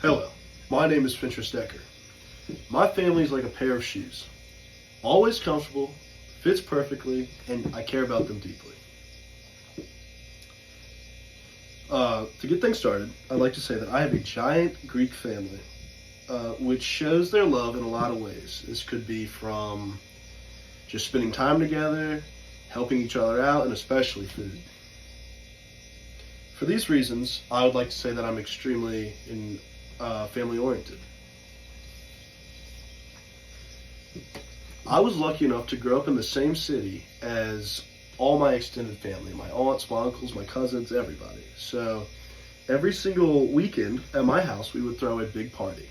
Hello, my name is Fincher Stecker. My family is like a pair of shoes. Always comfortable, fits perfectly, and I care about them deeply. To get things started, I'd like to say that I have a giant Greek family, which shows their love in a lot of ways. This could be from just spending time together, helping each other out, and especially food. For these reasons, I would like to say that I'm extremely family oriented. I was lucky enough to grow up in the same city as all my extended family, my aunts, my uncles, my cousins, everybody. So every single weekend at my house, we would throw a big party.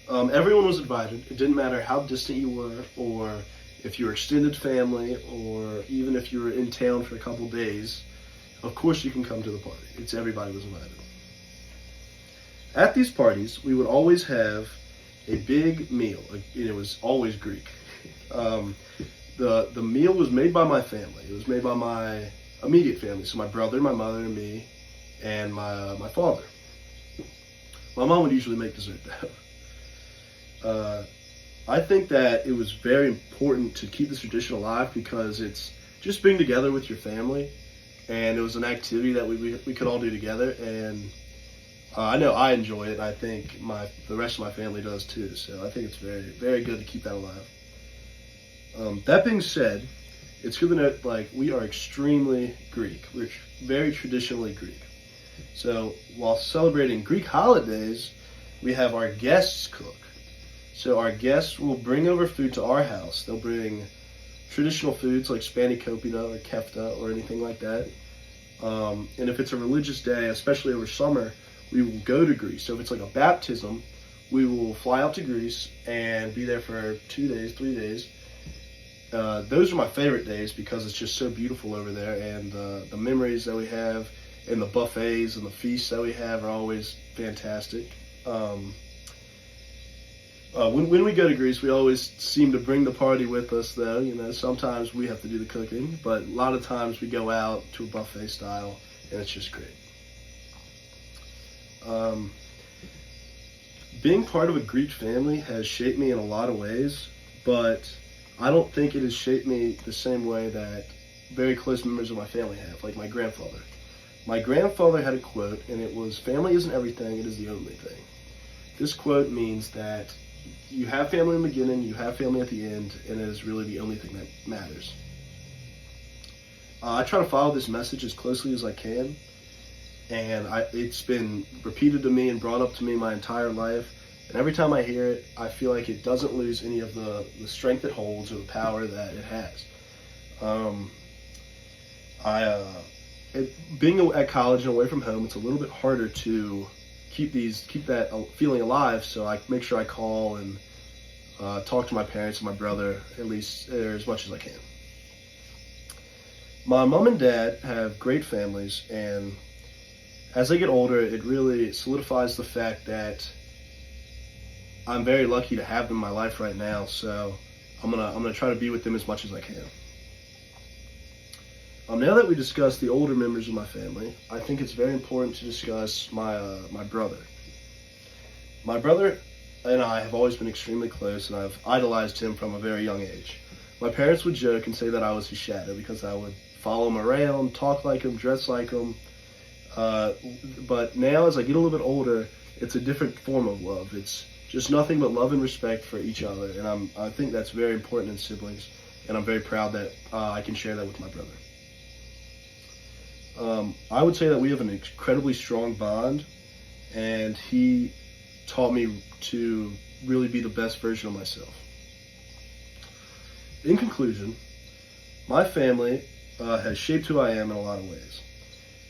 Everyone was invited. It didn't matter how distant you were, or if you were extended family, or even if you were in town for a couple days. Of course you can come to the party. Everybody was invited. At these parties, we would always have a big meal. It was always Greek. The meal was made by my family. It was made by my immediate family, so my brother, my mother, and me, and my father. My mom would usually make dessert though. I think that it was very important to keep this tradition alive because it's just being together with your family, and it was an activity that we could all do together, and I know I enjoy it. I think the rest of my family does too. So I think it's very, very good to keep that alive. That being said, it's good to note we are extremely Greek. We're very traditionally Greek. So while celebrating Greek holidays, we have our guests cook. So our guests will bring over food to our house. They'll bring traditional foods like spanakopita or kefta or anything like that. And if it's a religious day, especially over summer, we will go to Greece. So if it's like a baptism, we will fly out to Greece and be there for 2 days, 3 days. Those are my favorite days because it's just so beautiful over there, and the memories that we have and the buffets and the feasts that we have are always fantastic. When we go to Greece, we always seem to bring the party with us, though. Sometimes we have to do the cooking, but a lot of times we go out to a buffet style, and it's just great. Being part of a Greek family has shaped me in a lot of ways, but I don't think it has shaped me the same way that very close members of my family have, like my grandfather. My grandfather had a quote, and it was, "Family isn't everything, it is the only thing." This quote means that you have family in the beginning, you have family at the end, and it is really the only thing that matters. I try to follow this message as closely as I can, and it's been repeated to me and brought up to me my entire life. And every time I hear it, I feel like it doesn't lose any of the strength it holds or the power that it has. Being at college and away from home, it's a little bit harder to keep that feeling alive. So I make sure I call and talk to my parents and my brother at least as much as I can. My mom and dad have great families, and as they get older, it really solidifies the fact that I'm very lucky to have them in my life right now. So I'm gonna try to be with them as much as I can. Now that we discussed the older members of my family, I think it's very important to discuss my brother. My brother and I have always been extremely close, and I've idolized him from a very young age. My parents would joke and say that I was his shadow because I would follow him around, talk like him, dress like him. But now, as I get a little bit older, it's a different form of love. It's just nothing but love and respect for each other, and I think that's very important in siblings, and I'm very proud that I can share that with my brother. I would say that we have an incredibly strong bond, and he taught me to really be the best version of myself. In conclusion, my family has shaped who I am in a lot of ways.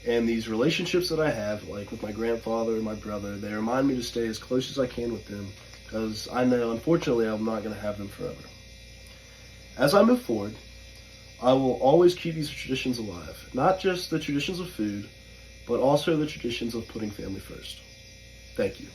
And these relationships that I have, like with my grandfather and my brother, they remind me to stay as close as I can with them, because I know, unfortunately, I'm not going to have them forever. As I move forward, I will always keep these traditions alive. Not just the traditions of food, but also the traditions of putting family first. Thank you.